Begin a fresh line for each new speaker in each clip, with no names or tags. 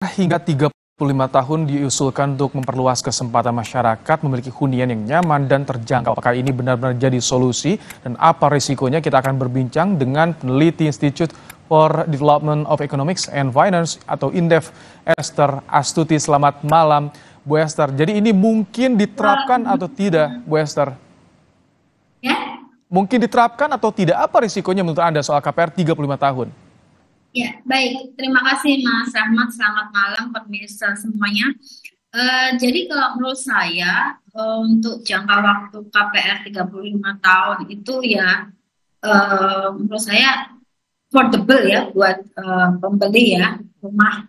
Hingga 35 tahun diusulkan untuk memperluas kesempatan masyarakat memiliki hunian yang nyaman dan terjangkau. Apakah ini benar-benar jadi solusi dan apa risikonya? Kita akan berbincang dengan peneliti Institute for Development of Economics and Finance atau INDEF, Esther Astuti. Selamat malam, Bu Esther. Jadi ini mungkin diterapkan atau tidak, Bu Esther?
Ya,
Mungkin diterapkan atau tidak? Apa risikonya menurut Anda soal KPR 35 tahun?
ya, baik. Terima kasih Mas Rahmat. Selamat malam pemirsa semuanya. Jadi kalau menurut saya untuk jangka waktu KPR 35 tahun itu ya menurut saya affordable ya buat pembeli ya rumah.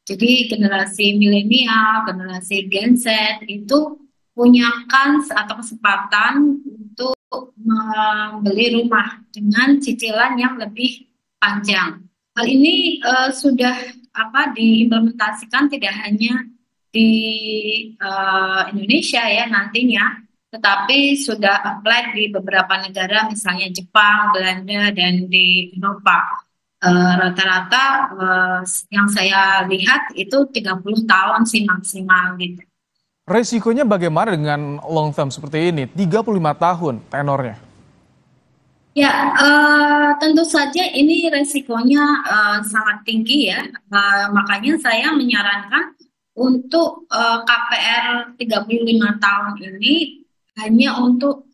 Jadi generasi milenial, generasi Gen Z itu punya kans atau kesempatan untuk membeli rumah dengan cicilan yang lebih panjang. Hal ini sudah diimplementasikan tidak hanya di Indonesia ya nantinya, tetapi sudah apply di beberapa negara, misalnya Jepang, Belanda, dan di Eropa. Rata-rata yang saya lihat itu 30 tahun sih maksimal gitu.
Risikonya bagaimana dengan long term seperti ini? 35 tahun tenornya.
Ya, tentu saja ini resikonya sangat tinggi ya. Makanya saya menyarankan untuk KPR 35 tahun ini hanya untuk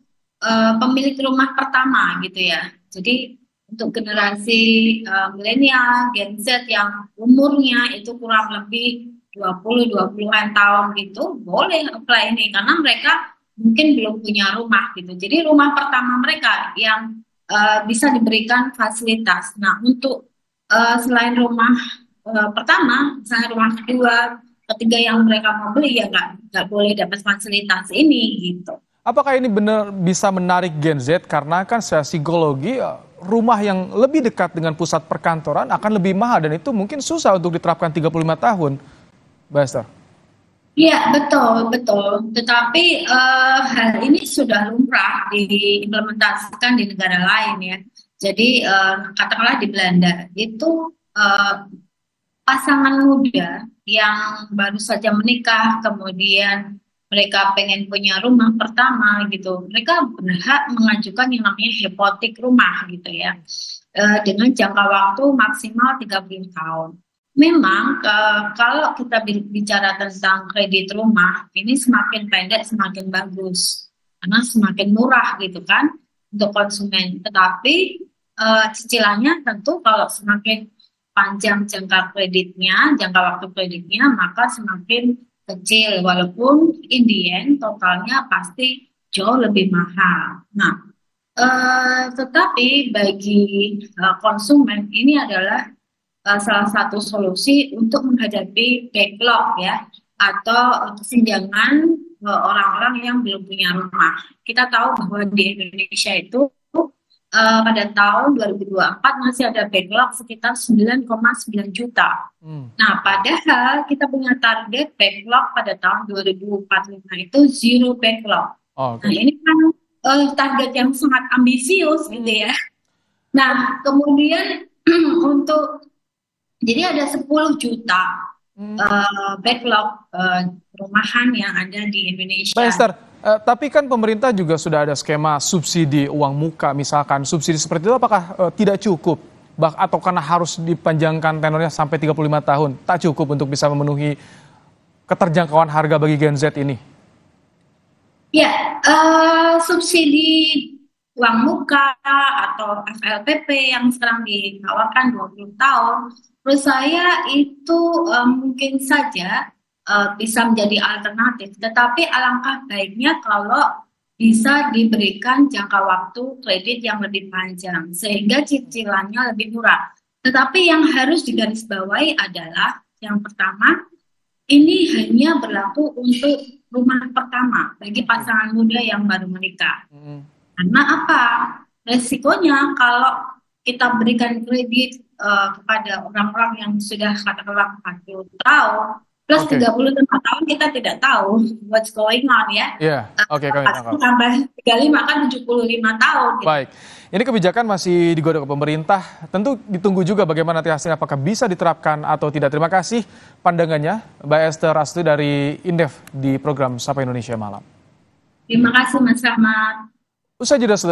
pemilik rumah pertama gitu ya. Jadi untuk generasi milenial, Gen Z yang umurnya itu kurang lebih 20-20-an tahun gitu, boleh apply ini karena mereka mungkin belum punya rumah gitu. Jadi rumah pertama mereka yang bisa diberikan fasilitas. Nah, untuk selain rumah pertama, misalnya rumah kedua, ketiga yang mereka mau beli ya nggak boleh dapat fasilitas ini gitu.
Apakah ini benar bisa menarik Gen Z? Karena kan secara psikologi rumah yang lebih dekat dengan pusat perkantoran akan lebih mahal dan itu mungkin susah untuk diterapkan 35 tahun, Mbak Esther.
Iya, betul, betul. Tetapi hal ini sudah lumrah diimplementasikan di negara lain ya. Jadi katakanlah di Belanda itu pasangan muda yang baru saja menikah, kemudian mereka pengen punya rumah pertama gitu, mereka berhak mengajukan yang namanya hipotek rumah gitu ya, dengan jangka waktu maksimal 30 tahun. Memang kalau kita bicara tentang kredit rumah, ini semakin pendek semakin bagus, karena semakin murah gitu kan untuk konsumen. Tetapi cicilannya tentu kalau semakin panjang jangka kreditnya, jangka waktu kreditnya, maka semakin kecil. Walaupun in the end totalnya pasti jauh lebih mahal. Nah, tetapi bagi konsumen ini adalah salah satu solusi untuk menghadapi backlog ya, atau kesenjangan orang-orang yang belum punya rumah. Kita tahu bahwa di Indonesia itu pada tahun 2024 masih ada backlog sekitar 9,9 juta. Nah, padahal kita punya target backlog pada tahun 2045 itu zero backlog.
Oh,
Nah, ini kan target yang sangat ambisius gitu ya. Nah, kemudian untuk jadi ada 10 juta backlog perumahan yang ada di Indonesia.
Mbak Esther, tapi kan pemerintah juga sudah ada skema subsidi uang muka, misalkan subsidi seperti itu apakah tidak cukup? Atau karena harus dipanjangkan tenornya sampai 35 tahun, tak cukup untuk bisa memenuhi keterjangkauan harga bagi Gen Z ini?
Ya, subsidi uang muka atau FLPP yang sekarang ditawarkan 20 tahun, menurut saya itu mungkin saja bisa menjadi alternatif, tetapi alangkah baiknya kalau bisa diberikan jangka waktu kredit yang lebih panjang sehingga cicilannya lebih murah. Tetapi yang harus digarisbawahi adalah yang pertama, ini hanya berlaku untuk rumah pertama bagi pasangan muda yang baru menikah. Karena apa? Resikonya kalau kita berikan kredit kepada orang-orang yang sudah katakanlah 40 tahun, Plus
Oke.
35 tahun kita tidak tahu what's going on ya.
Iya, oke, kami
Pasti
tangkap.
tambah 35 kan 75 tahun gitu.
Baik, ini kebijakan masih digodok ke pemerintah. Tentu ditunggu juga bagaimana nanti hasilnya, apakah bisa diterapkan atau tidak. Terima kasih pandangannya, Mbak Esther Astri dari Indef di program Sapa Indonesia Malam.
Terima kasih Mas Rahmat.
Usai jeda, saudara.